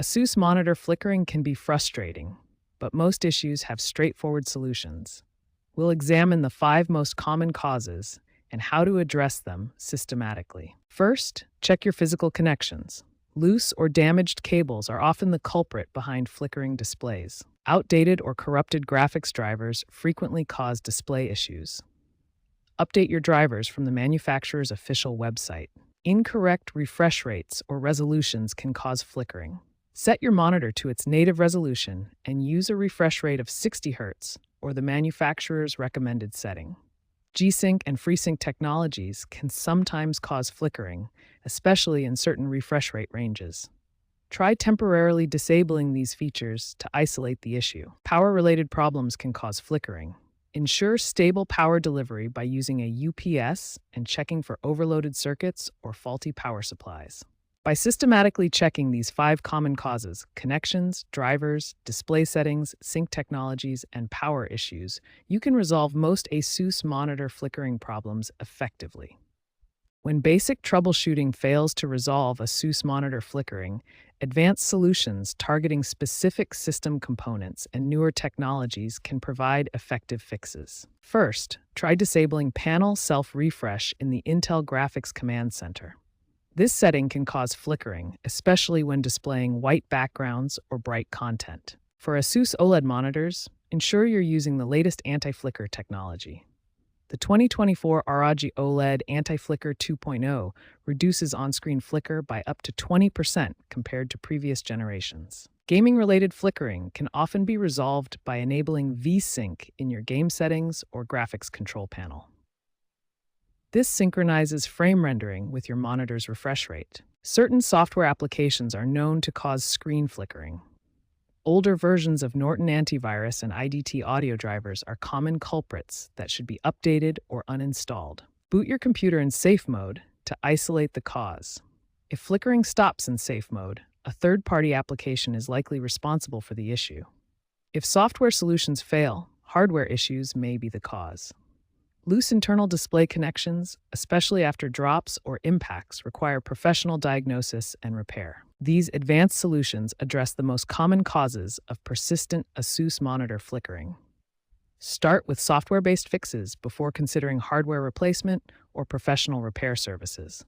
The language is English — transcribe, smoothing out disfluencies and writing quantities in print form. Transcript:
ASUS monitor flickering can be frustrating, but most issues have straightforward solutions. We'll examine the 5 most common causes and how to address them systematically. First, check your physical connections. Loose or damaged cables are often the culprit behind flickering displays. Outdated or corrupted graphics drivers frequently cause display issues. Update your drivers from the manufacturer's official website. Incorrect refresh rates or resolutions can cause flickering. Set your monitor to its native resolution and use a refresh rate of 60 Hz or the manufacturer's recommended setting. G-Sync and FreeSync technologies can sometimes cause flickering, especially in certain refresh rate ranges. Try temporarily disabling these features to isolate the issue. Power-related problems can cause flickering. Ensure stable power delivery by using a UPS and checking for overloaded circuits or faulty power supplies. By systematically checking these 5 common causes, connections, drivers, display settings, sync technologies, and power issues, you can resolve most ASUS monitor flickering problems effectively. When basic troubleshooting fails to resolve ASUS monitor flickering, advanced solutions targeting specific system components and newer technologies can provide effective fixes. First, try disabling panel self-refresh in the Intel Graphics Command Center. This setting can cause flickering, especially when displaying white backgrounds or bright content. For ASUS OLED monitors, ensure you're using the latest anti-flicker technology. The 2024 ROG OLED Anti-Flicker 2.0 reduces on-screen flicker by up to 20% compared to previous generations. Gaming-related flickering can often be resolved by enabling V-Sync in your game settings or graphics control panel. This synchronizes frame rendering with your monitor's refresh rate. Certain software applications are known to cause screen flickering. Older versions of Norton antivirus and IDT audio drivers are common culprits that should be updated or uninstalled. Boot your computer in safe mode to isolate the cause. If flickering stops in safe mode, a third-party application is likely responsible for the issue. If software solutions fail, hardware issues may be the cause. Loose internal display connections, especially after drops or impacts, require professional diagnosis and repair. These advanced solutions address the most common causes of persistent ASUS monitor flickering. Start with software-based fixes before considering hardware replacement or professional repair services.